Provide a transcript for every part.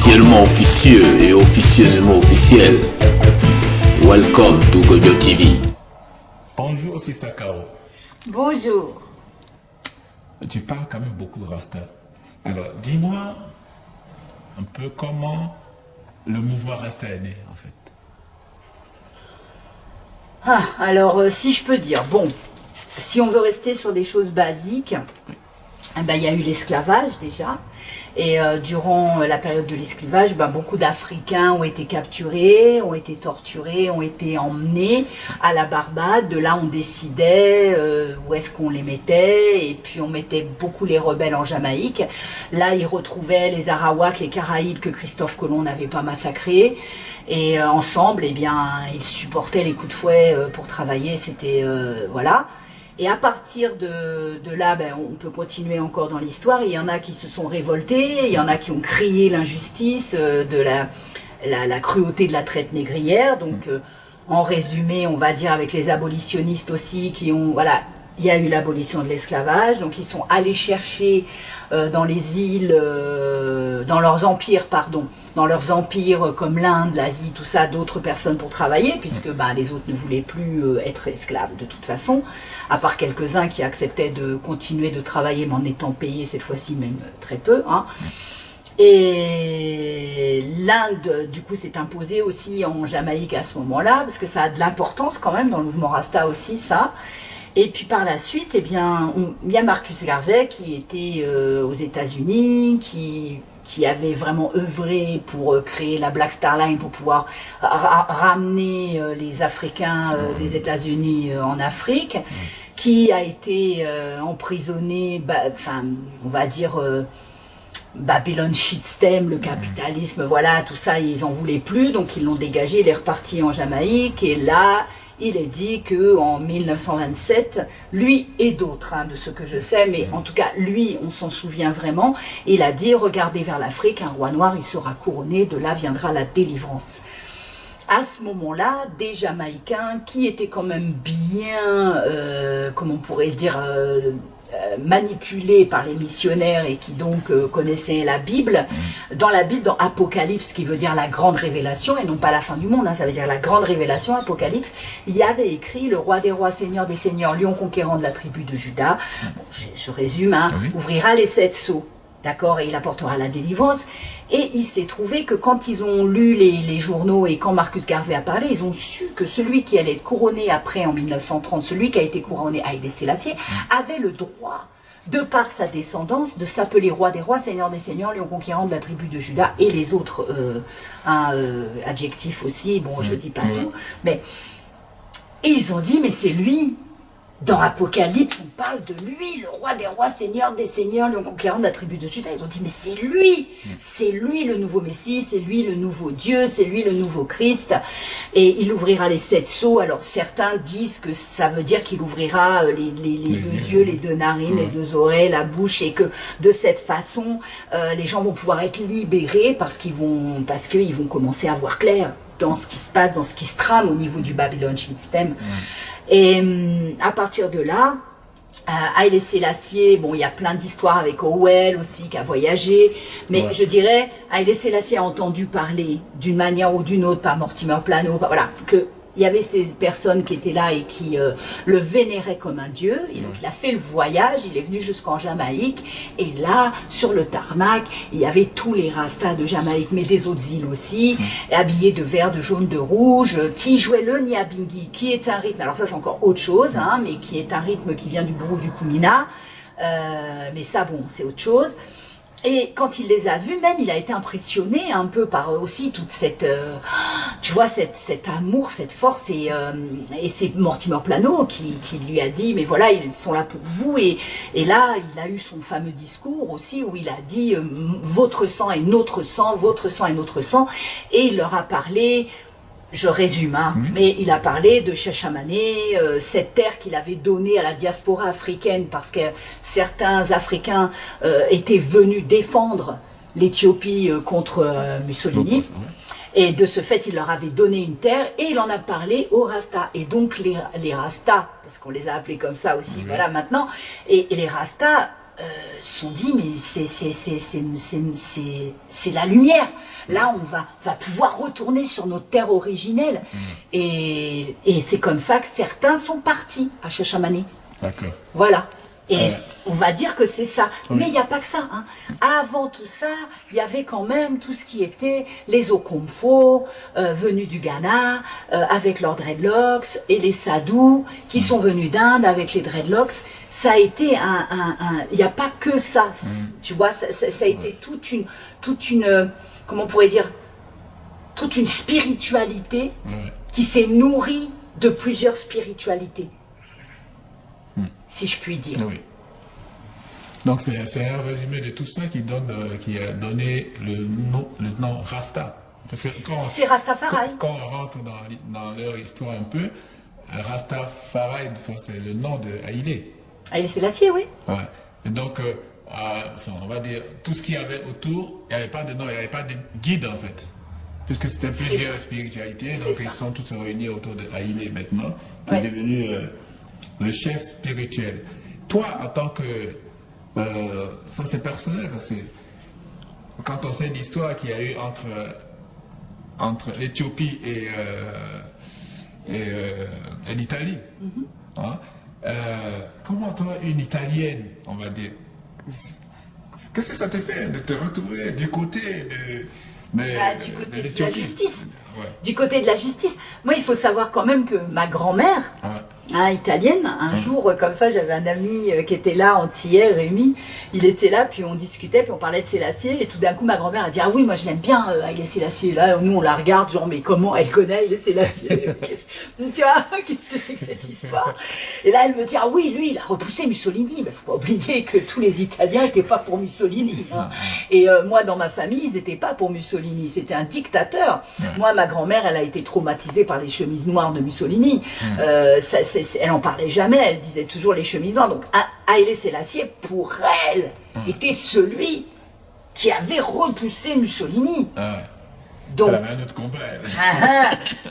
officiellement officieux et officieusement officiel. Welcome to Godio TV. Bonjour, Sister Caro. Bonjour. Tu parles quand même beaucoup Rasta. Alors, dis-moi un peu comment le mouvement Rasta est né, en fait. Alors, si je peux dire, bon, si on veut rester sur des choses basiques, eh ben, il y a eu l'esclavage déjà. Et durant la période de l'esclavage, ben, beaucoup d'Africains ont été capturés, ont été torturés, ont été emmenés à la Barbade. De là, on décidait où est-ce qu'on les mettait. Et puis, on mettait beaucoup les rebelles en Jamaïque. Là, ils retrouvaient les Arawaks, les Caraïbes que Christophe Colomb n'avait pas massacrés. Et ensemble, eh bien, ils supportaient les coups de fouet pour travailler. C'était, voilà. Et à partir de là, ben, on peut continuer encore dans l'histoire. Il y en a qui se sont révoltés, il y en a qui ont crié l'injustice de la cruauté de la traite négrière. Donc, en résumé, on va dire avec les abolitionnistes aussi, qui ont, voilà, il y a eu l'abolition de l'esclavage. Donc, ils sont allés chercher dans les îles, dans leurs empires, comme l'Inde, l'Asie, tout ça, d'autres personnes pour travailler, puisque bah, les autres ne voulaient plus être esclaves de toute façon, à part quelques-uns qui acceptaient de continuer de travailler, mais en étant payés cette fois-ci même très peu. Hein. Et l'Inde, du coup, s'est imposée aussi en Jamaïque à ce moment-là, parce que ça a de l'importance quand même dans le mouvement Rasta aussi, ça. Et puis par la suite, eh bien, il y a Marcus Garvey qui était aux États-Unis, qui avait vraiment œuvré pour créer la Black Star Line, pour pouvoir ramener les Africains des États-Unis en Afrique, qui a été emprisonné, on va dire... Babylon System, le capitalisme, voilà, tout ça, ils en voulaient plus, donc ils l'ont dégagé, il est reparti en Jamaïque, et là, il est dit qu'en 1927, lui et d'autres, hein, de ce que je sais, mais en tout cas, lui, on s'en souvient vraiment, il a dit, regardez vers l'Afrique, un roi noir, il sera couronné, de là viendra la délivrance. À ce moment-là, des Jamaïcains qui étaient quand même bien, comment on pourrait dire, manipulés par les missionnaires et qui donc connaissaient la Bible. Dans la Bible, dans Apocalypse, qui veut dire la grande révélation, et non pas la fin du monde, hein, ça veut dire la grande révélation, Apocalypse, il y avait écrit le roi des rois, seigneur des seigneurs, lion conquérant de la tribu de Juda, bon, je résume, hein, ouvrira les 7 sceaux. D'accord, et il apportera la délivrance. Et il s'est trouvé que quand ils ont lu les journaux et quand Marcus Garvey a parlé, ils ont su que celui qui allait être couronné après en 1930, celui qui a été couronné Haïlé Sélassié, avait le droit, de par sa descendance, de s'appeler roi des rois, seigneur des seigneurs, lion conquérant de la tribu de Juda, et les autres adjectifs aussi, bon, je dis pas tout, mais... Et ils ont dit, mais c'est lui. Dans Apocalypse, on parle de lui, le roi des rois, seigneur des seigneurs, lion conquérant de la tribu de Juda. Ils ont dit, mais c'est lui le nouveau Messie, c'est lui le nouveau Dieu, c'est lui le nouveau Christ. Et il ouvrira les 7 sceaux. Alors certains disent que ça veut dire qu'il ouvrira les 2 yeux, les 2 narines, les 2 oreilles, la bouche, et que de cette façon, les gens vont pouvoir être libérés parce qu'ils vont commencer à voir clair dans ce qui se passe, dans ce qui se trame au niveau du Babylon System. Et à partir de là, Haïlé Sélassié, bon, il y a plein d'histoires avec Howell aussi qui a voyagé, mais je dirais, Haïlé Sélassié a entendu parler d'une manière ou d'une autre par Mortimer Plano, voilà, que il y avait ces personnes qui étaient là et qui le vénéraient comme un dieu. Et donc il a fait le voyage, il est venu jusqu'en Jamaïque. Et là, sur le tarmac, il y avait tous les Rastas de Jamaïque, mais des autres îles aussi, habillés de vert, de jaune, de rouge, qui jouaient le Nyabingi, qui est un rythme, alors ça c'est encore autre chose, hein, mais qui est un rythme qui vient du bourreau du Kumina. Mais ça, bon, c'est autre chose. Et quand il les a vus, même, il a été impressionné un peu par aussi toute cette, tu vois, cet amour, cette force. Et c'est Mortimer Plano qui lui a dit, mais voilà, ils sont là pour vous. Et là, il a eu son fameux discours aussi où il a dit, votre sang est notre sang, votre sang est notre sang. Et il leur a parlé... Je résume, hein, mais il a parlé de Chachamané, cette terre qu'il avait donnée à la diaspora africaine parce que certains Africains étaient venus défendre l'Éthiopie contre Mussolini. Et de ce fait, il leur avait donné une terre et il en a parlé aux Rastas. Et donc les Rastas, parce qu'on les a appelés comme ça aussi, voilà maintenant, et les Rastas se sont dit, mais c'est la lumière. Là, on va pouvoir retourner sur notre terre originelle. Et c'est comme ça que certains sont partis à Shashamane. D'accord. Voilà. Et on va dire que c'est ça. Oui. Mais il n'y a pas que ça. Hein. Avant tout ça, il y avait quand même tout ce qui était les Okomfo, venus du Ghana, avec leurs dreadlocks, et les Sadhus, qui sont venus d'Inde avec les dreadlocks. Ça a été il n'y a pas que ça. Tu vois, ça a été toute une comment on pourrait dire, toute une spiritualité qui s'est nourrie de plusieurs spiritualités. Si je puis dire. Oui. Donc c'est un résumé de tout ça qui a donné le nom Rasta. Parce que c'est Rastafari. Quand on rentre dans leur histoire un peu, Rastafari, c'est le nom de Haïlé. Haïlé Sélassié, oui. Ouais. Et donc, on va dire, tout ce qu'il y avait autour, il n'y avait pas de nom, il n'y avait pas de guide en fait. Puisque c'était plusieurs spiritualités, donc ils sont tous réunis autour de Haïlé maintenant, qui est devenu le chef spirituel. Toi, en tant que... ça c'est personnel, parce que quand on sait l'histoire qu'il y a eu entre l'Éthiopie et l'Italie, hein, comment toi, une Italienne, on va dire, qu'est-ce que ça te fait de te retrouver du côté de la justice. Du côté de la justice. Moi, il faut savoir quand même que ma grand-mère, italienne, un jour, comme ça, j'avais un ami qui était là, antillais, Rémi, il était là, puis on discutait, puis on parlait de Sélassié, et tout d'un coup, ma grand-mère a dit, ah oui, moi je l'aime bien, Haïlé Sélassié. Là, nous, on la regarde, genre, mais comment elle connaît Haïlé Sélassié? Tu vois, qu'est-ce que c'est que cette histoire? Et là, elle me dit, ah oui, lui, il a repoussé Mussolini. Mais faut pas oublier que tous les Italiens n'étaient pas pour Mussolini. Hein. Et moi, dans ma famille, ils n'étaient pas pour Mussolini. C'était un dictateur. Moi, ma grand-mère, elle a été traumatisée par les chemises noires de Mussolini. Elle n'en parlait jamais. Elle disait toujours les chemises noires. Donc, Haïlé Sélassié, pour elle, était celui qui avait repoussé Mussolini. Donc, elle avait un autre combat.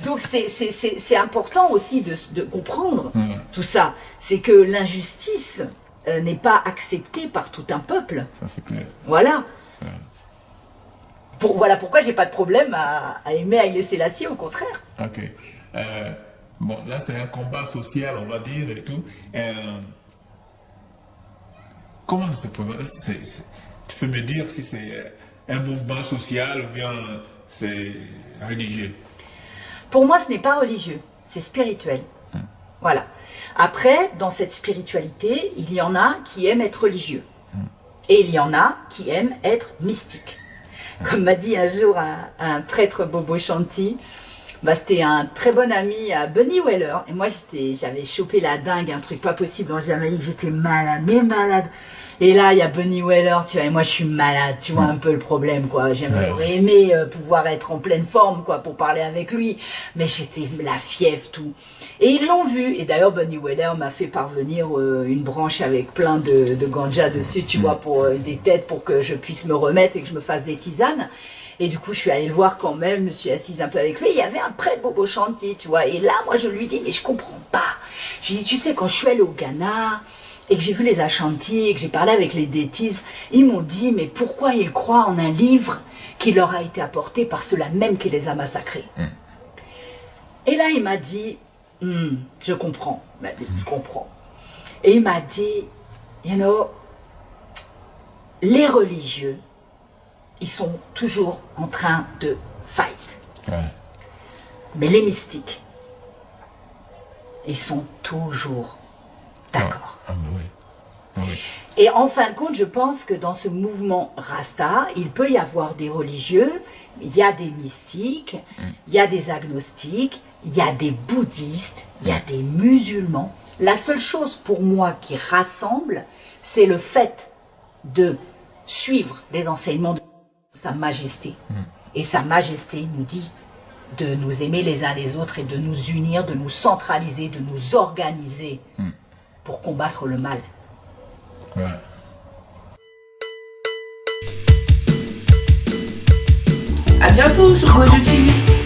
Donc c'est important aussi de comprendre tout ça. C'est que l'injustice n'est pas acceptée par tout un peuple. Ça, c'est clair. Voilà. Voilà pourquoi j'ai pas de problème à aimer Haïlé Sélassié, au contraire. Ok. Bon, là c'est un combat social, on va dire, et tout. Comment ça se présente? Tu peux me dire si c'est un mouvement social ou bien c'est religieux? Pour moi, ce n'est pas religieux, c'est spirituel. Voilà. Après, dans cette spiritualité, il y en a qui aiment être religieux. Et il y en a qui aiment être mystiques. Comme m'a dit un jour un prêtre Bobo Chanty, c'était un très bon ami à Bunny Weller. Et moi, j'avais chopé la dingue, un truc pas possible en Jamaïque. J'étais malade, mais malade. Et là, il y a Bunny Weller, tu vois, et moi, je suis malade. Tu vois un peu le problème, quoi. J'aurais aimé pouvoir être en pleine forme, quoi, pour parler avec lui. Mais j'étais la fièvre, tout. Et ils l'ont vu. Et d'ailleurs, Bunny Weller m'a fait parvenir une branche avec plein de ganja dessus, tu vois, pour des têtes, pour que je puisse me remettre et que je me fasse des tisanes. Et du coup, je suis allée le voir quand même, je me suis assise un peu avec lui. Il y avait un prêtre Bobo Chanty, tu vois. Et là, moi, je lui dis, mais je comprends pas. Je lui dis, tu sais, quand je suis allée au Ghana et que j'ai vu les Ashanti et que j'ai parlé avec les Détis, ils m'ont dit, mais pourquoi ils croient en un livre qui leur a été apporté par ceux-là même qui les a massacrés? Et là, il m'a dit, je comprends. Il m'a dit, je comprends. Et il m'a dit, you know, les religieux, ils sont toujours en train de fight. Mais les mystiques, ils sont toujours d'accord. Et en fin de compte, je pense que dans ce mouvement Rasta, il peut y avoir des religieux, il y a des mystiques, il y a des agnostiques, il y a des bouddhistes, il y a des musulmans. La seule chose pour moi qui rassemble, c'est le fait de suivre les enseignements de Sa Majesté. Et Sa Majesté nous dit de nous aimer les uns les autres et de nous unir, de nous centraliser, de nous organiser pour combattre le mal. À bientôt sur Gojo TV.